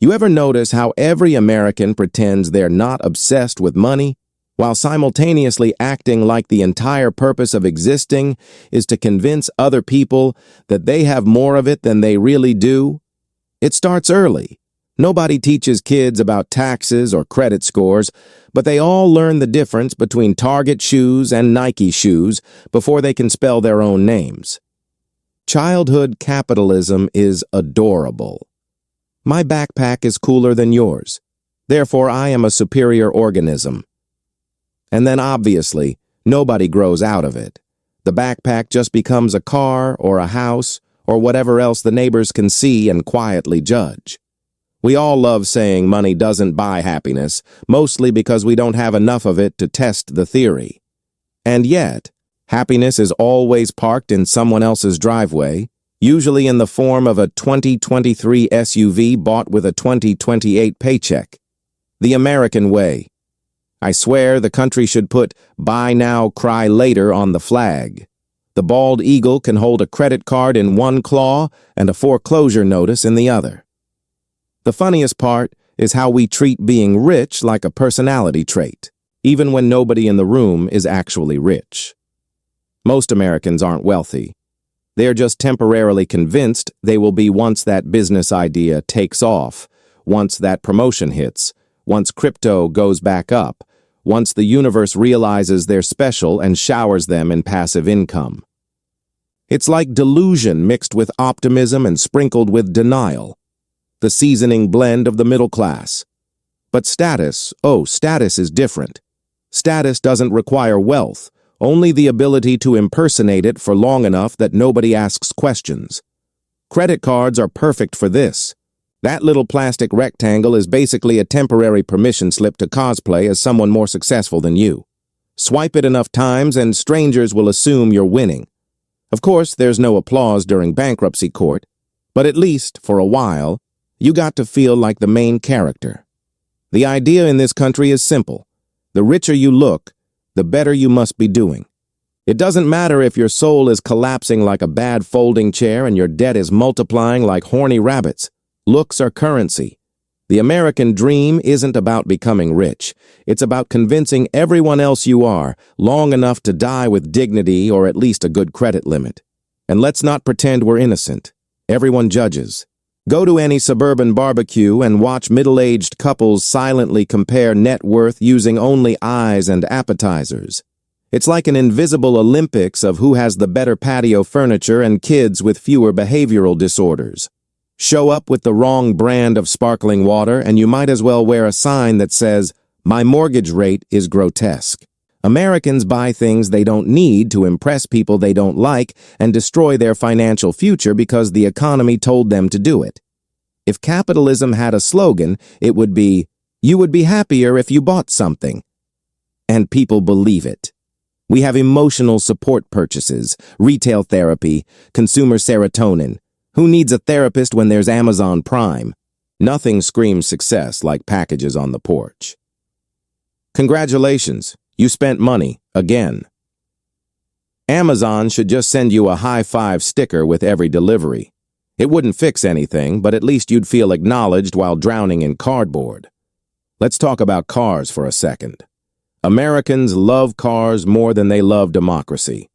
You ever notice how every American pretends they're not obsessed with money, while simultaneously acting like the entire purpose of existing is to convince other people that they have more of it than they really do? It starts early. Nobody teaches kids about taxes or credit scores, but they all learn the difference between Target shoes and Nike shoes before they can spell their own names. Childhood capitalism is adorable. My backpack is cooler than yours. Therefore, I am a superior organism. And then obviously, nobody grows out of it. The backpack just becomes a car or a house or whatever else the neighbors can see and quietly judge. We all love saying money doesn't buy happiness, mostly because we don't have enough of it to test the theory. And yet, happiness is always parked in someone else's driveway, usually in the form of a 2023 SUV bought with a 2028 paycheck. The American way. I swear the country should put "Buy now, cry later" on the flag. The bald eagle can hold a credit card in one claw and a foreclosure notice in the other. The funniest part is how we treat being rich like a personality trait, even when nobody in the room is actually rich. Most Americans aren't wealthy. They are just temporarily convinced they will be once that business idea takes off, once that promotion hits, once crypto goes back up, once the universe realizes they're special and showers them in passive income. It's like delusion mixed with optimism and sprinkled with denial. The seasoning blend of the middle class. But status is different. Status doesn't require wealth, only the ability to impersonate it for long enough that nobody asks questions. Credit cards are perfect for this. That little plastic rectangle is basically a temporary permission slip to cosplay as someone more successful than you. Swipe it enough times and strangers will assume you're winning. Of course, there's no applause during bankruptcy court, but at least, for a while, you got to feel like the main character. The idea in this country is simple. The richer you look, the better you must be doing. It doesn't matter if your soul is collapsing like a bad folding chair and your debt is multiplying like horny rabbits. Looks are currency. The American dream isn't about becoming rich. It's about convincing everyone else you are long enough to die with dignity or at least a good credit limit. And let's not pretend we're innocent. Everyone judges. Go to any suburban barbecue and watch middle-aged couples silently compare net worth using only eyes and appetizers. It's like an invisible Olympics of who has the better patio furniture and kids with fewer behavioral disorders. Show up with the wrong brand of sparkling water and you might as well wear a sign that says, "My mortgage rate is grotesque." Americans buy things they don't need to impress people they don't like and destroy their financial future because the economy told them to do it. If capitalism had a slogan, it would be, "You would be happier if you bought something." And people believe it. We have emotional support purchases, retail therapy, consumer serotonin. Who needs a therapist when there's Amazon Prime? Nothing screams success like packages on the porch. Congratulations. You spent money, again. Amazon should just send you a high-five sticker with every delivery. It wouldn't fix anything, but at least you'd feel acknowledged while drowning in cardboard. Let's talk about cars for a second. Americans love cars more than they love democracy.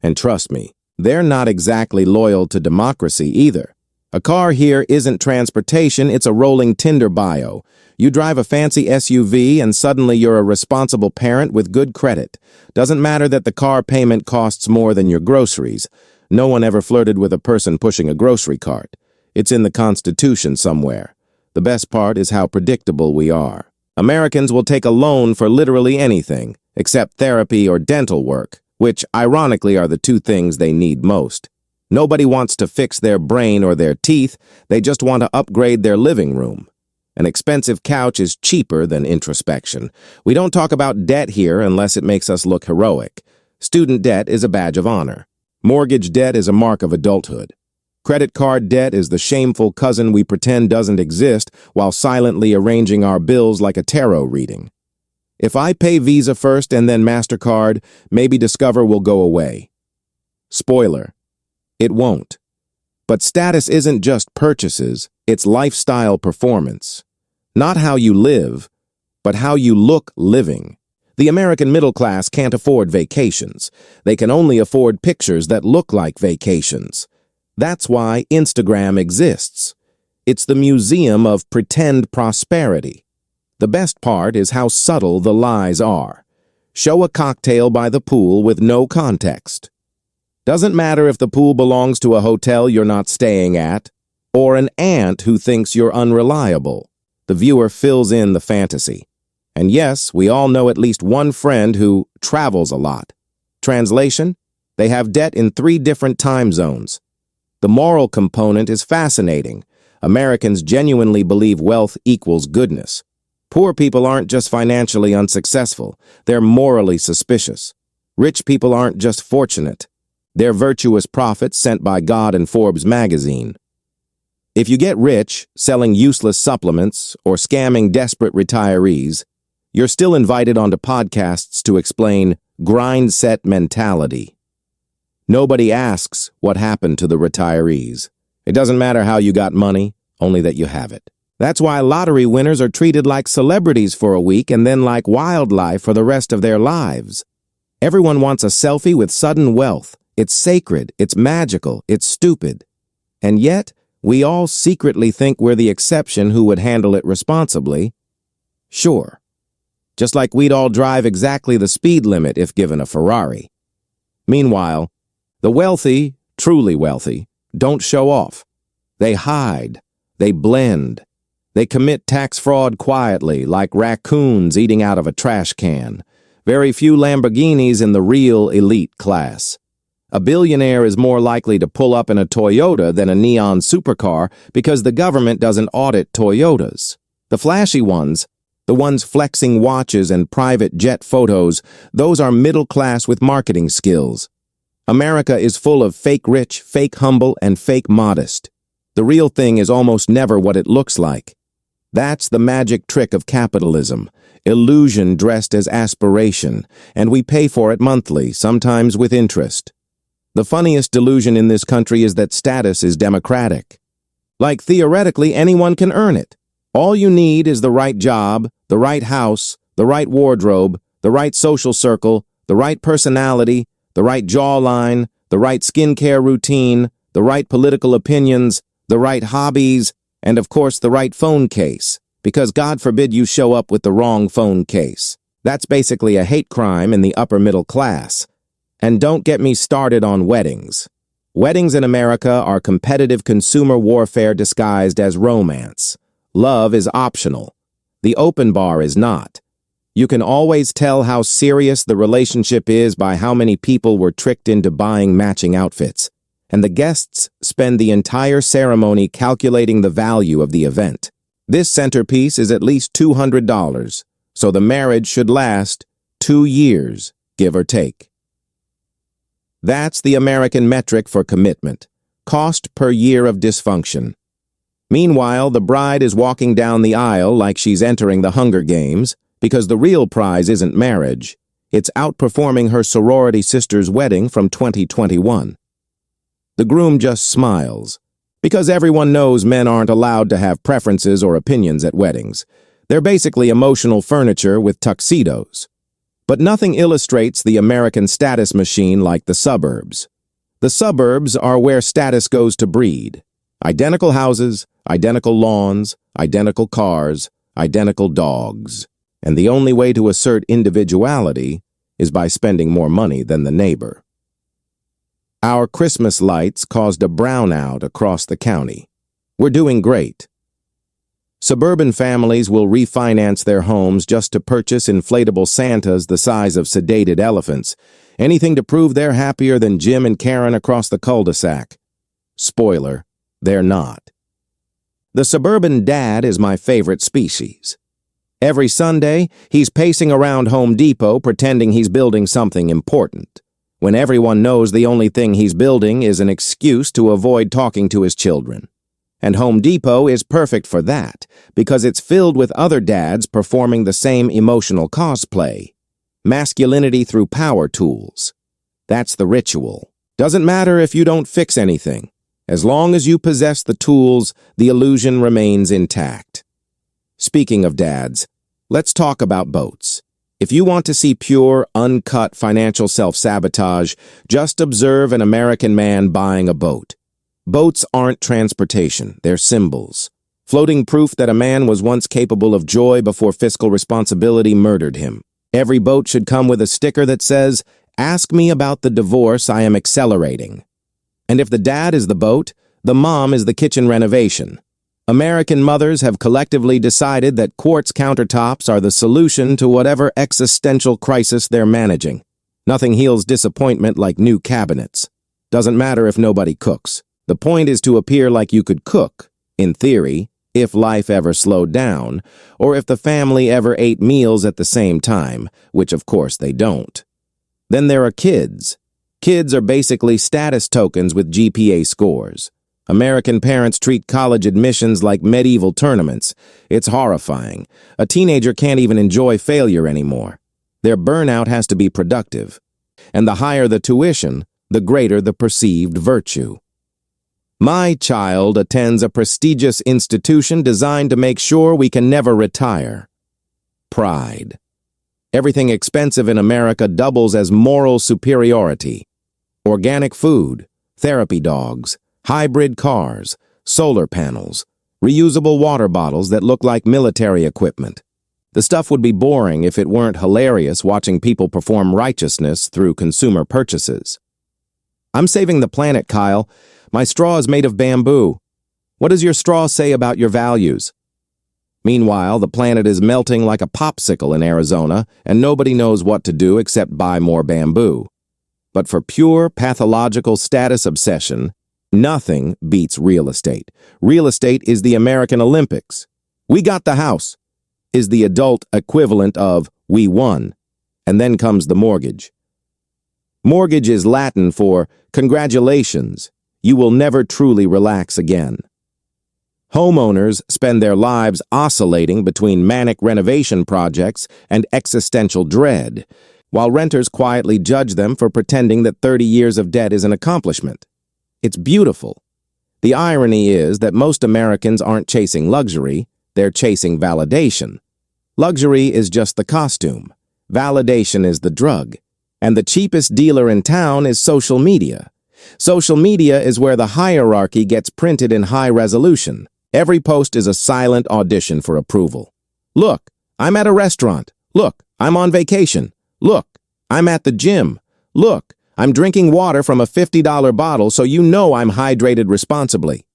And trust me, they're not exactly loyal to democracy either. A car here isn't transportation, it's a rolling Tinder bio. You drive a fancy SUV and suddenly you're a responsible parent with good credit. Doesn't matter that the car payment costs more than your groceries. No one ever flirted with a person pushing a grocery cart. It's in the Constitution somewhere. The best part is how predictable we are. Americans will take a loan for literally anything, except therapy or dental work, which ironically are the two things they need most. Nobody wants to fix their brain or their teeth, they just want to upgrade their living room. An expensive couch is cheaper than introspection. We don't talk about debt here unless it makes us look heroic. Student debt is a badge of honor. Mortgage debt is a mark of adulthood. Credit card debt is the shameful cousin we pretend doesn't exist while silently arranging our bills like a tarot reading. If I pay Visa first and then MasterCard, maybe Discover will go away. Spoiler, it won't. But status isn't just purchases, It's lifestyle performance. Not how you live, but how you look living. The American middle class can't afford vacations. They can only afford pictures that look like vacations. That's why Instagram exists. It's the museum of pretend prosperity. The best part is how subtle the lies are. Show a cocktail by the pool with no context. Doesn't matter if the pool belongs to a hotel you're not staying at, or an aunt who thinks you're unreliable. The viewer fills in the fantasy. And yes, we all know at least one friend who travels a lot. Translation? They have debt in 3 different time zones. The moral component is fascinating. Americans genuinely believe wealth equals goodness. Poor people aren't just financially unsuccessful. They're morally suspicious. Rich people aren't just fortunate. They're virtuous prophets sent by God and Forbes magazine. If you get rich selling useless supplements or scamming desperate retirees, you're still invited onto podcasts to explain grind set mentality. Nobody asks what happened to the retirees. It doesn't matter how you got money, only that you have it. That's why lottery winners are treated like celebrities for a week and then like wildlife for the rest of their lives. Everyone wants a selfie with sudden wealth. It's sacred, it's magical, it's stupid. And yet, we all secretly think we're the exception who would handle it responsibly. Sure. Just like we'd all drive exactly the speed limit if given a Ferrari. Meanwhile, the wealthy, truly wealthy, don't show off. They hide. They blend. They commit tax fraud quietly, like raccoons eating out of a trash can. Very few Lamborghinis in the real elite class. A billionaire is more likely to pull up in a Toyota than a neon supercar because the government doesn't audit Toyotas. The flashy ones, the ones flexing watches and private jet photos, those are middle class with marketing skills. America is full of fake rich, fake humble, and fake modest. The real thing is almost never what it looks like. That's the magic trick of capitalism, illusion dressed as aspiration, and we pay for it monthly, sometimes with interest. The funniest delusion in this country is that status is democratic. Like theoretically anyone can earn it. All you need is the right job, the right house, the right wardrobe, the right social circle, the right personality, the right jawline, the right skincare routine, the right political opinions, the right hobbies, and of course the right phone case, because God forbid you show up with the wrong phone case. That's basically a hate crime in the upper middle class. And don't get me started on weddings. Weddings in America are competitive consumer warfare disguised as romance. Love is optional. The open bar is not. You can always tell how serious the relationship is by how many people were tricked into buying matching outfits. And the guests spend the entire ceremony calculating the value of the event. This centerpiece is at least $200, so the marriage should last 2 years, give or take. That's the American metric for commitment, cost per year of dysfunction. Meanwhile, the bride is walking down the aisle like she's entering the Hunger Games, because the real prize isn't marriage. It's outperforming her sorority sister's wedding from 2021. The groom just smiles, because everyone knows men aren't allowed to have preferences or opinions at weddings. They're basically emotional furniture with tuxedos. But nothing illustrates the American status machine like the suburbs. The suburbs are where status goes to breed. Identical houses, identical lawns, identical cars, identical dogs. And the only way to assert individuality is by spending more money than the neighbor. Our Christmas lights caused a brownout across the county. We're doing great. Suburban families will refinance their homes just to purchase inflatable Santas the size of sedated elephants, anything to prove they're happier than Jim and Karen across the cul-de-sac. Spoiler, they're not. The suburban dad is my favorite species. Every Sunday, he's pacing around Home Depot pretending he's building something important, when everyone knows the only thing he's building is an excuse to avoid talking to his children. And Home Depot is perfect for that, because it's filled with other dads performing the same emotional cosplay. Masculinity through power tools. That's the ritual. Doesn't matter if you don't fix anything. As long as you possess the tools, the illusion remains intact. Speaking of dads, let's talk about boats. If you want to see pure, uncut financial self-sabotage, just observe an American man buying a boat. Boats aren't transportation, they're symbols. Floating proof that a man was once capable of joy before fiscal responsibility murdered him. Every boat should come with a sticker that says, "Ask me about the divorce I am accelerating." And if the dad is the boat, the mom is the kitchen renovation. American mothers have collectively decided that quartz countertops are the solution to whatever existential crisis they're managing. Nothing heals disappointment like new cabinets. Doesn't matter if nobody cooks. The point is to appear like you could cook, in theory, if life ever slowed down, or if the family ever ate meals at the same time, which of course they don't. Then there are kids. Kids are basically status tokens with GPA scores. American parents treat college admissions like medieval tournaments. It's horrifying. A teenager can't even enjoy failure anymore. Their burnout has to be productive. And the higher the tuition, the greater the perceived virtue. My child attends a prestigious institution designed to make sure we can never retire. Pride. Everything expensive in America doubles as moral superiority. Organic food, therapy dogs, hybrid cars, solar panels, reusable water bottles that look like military equipment. The stuff would be boring if it weren't hilarious watching people perform righteousness through consumer purchases. I'm saving the planet, Kyle. My straw is made of bamboo. What does your straw say about your values? Meanwhile, the planet is melting like a popsicle in Arizona, and nobody knows what to do except buy more bamboo. But for pure pathological status obsession, nothing beats real estate. Real estate is the American Olympics. "We got the house" is the adult equivalent of "we won." And then comes the mortgage. Mortgage is Latin for "congratulations, you will never truly relax again." Homeowners spend their lives oscillating between manic renovation projects and existential dread, while renters quietly judge them for pretending that 30 years of debt is an accomplishment. It's beautiful. The irony is that most Americans aren't chasing luxury, they're chasing validation. Luxury is just the costume. Validation is the drug. And the cheapest dealer in town is social media. Social media is where the hierarchy gets printed in high resolution. Every post is a silent audition for approval. Look, I'm at a restaurant. Look, I'm on vacation. Look, I'm at the gym. Look, I'm drinking water from a $50 bottle so you know I'm hydrated responsibly.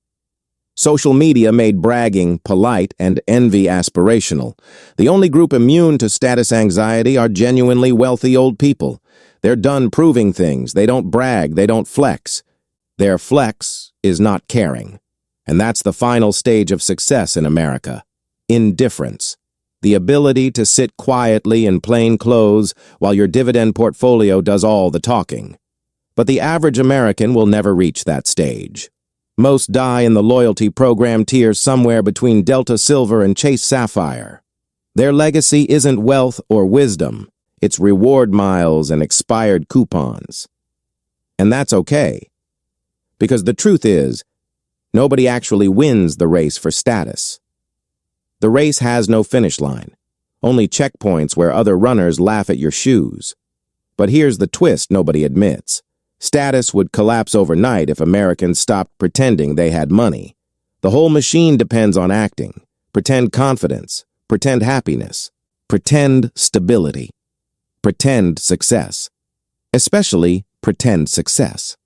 Social media made bragging polite and envy aspirational. The only group immune to status anxiety are genuinely wealthy old people. They're done proving things. They don't brag. They don't flex. Their flex is not caring. And that's the final stage of success in America. Indifference. The ability to sit quietly in plain clothes while your dividend portfolio does all the talking. But the average American will never reach that stage. Most die in the loyalty program tier somewhere between Delta Silver and Chase Sapphire. Their legacy isn't wealth or wisdom. It's reward miles and expired coupons. And that's okay. Because the truth is, nobody actually wins the race for status. The race has no finish line, only checkpoints where other runners laugh at your shoes. But here's the twist nobody admits. Status would collapse overnight if Americans stopped pretending they had money. The whole machine depends on acting. Pretend confidence, pretend happiness, pretend stability, pretend success. Especially pretend success.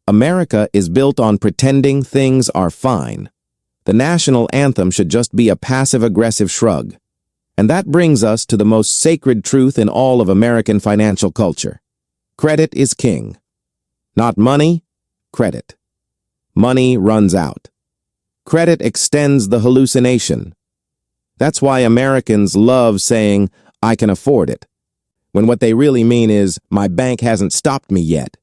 America is built on pretending things are fine. The national anthem should just be a passive-aggressive shrug. And that brings us to the most sacred truth in all of American financial culture. Credit is king. Not money, credit. Money runs out. Credit extends the hallucination. That's why Americans love saying, "I can afford it," when what they really mean is, "My bank hasn't stopped me yet."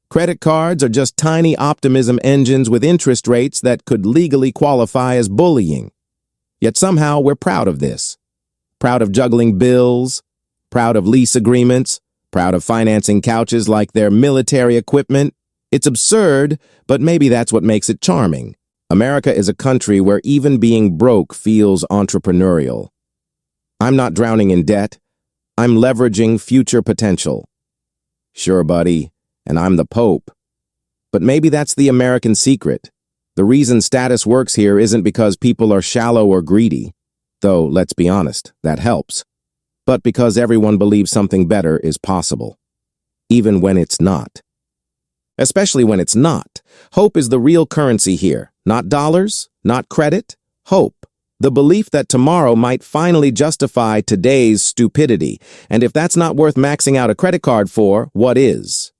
Credit cards are just tiny optimism engines with interest rates that could legally qualify as bullying. Yet somehow we're proud of this. Proud of juggling bills, proud of lease agreements, proud of financing couches like they're military equipment. It's absurd, but maybe that's what makes it charming. America is a country where even being broke feels entrepreneurial. I'm not drowning in debt. I'm leveraging future potential. Sure, buddy, and I'm the Pope. But maybe that's the American secret. The reason status works here isn't because people are shallow or greedy, though, let's be honest, that helps, but because everyone believes something better is possible, even when it's not. Especially when it's not. Hope is the real currency here. Not dollars, not credit, hope. The belief that tomorrow might finally justify today's stupidity. And if that's not worth maxing out a credit card for, what is?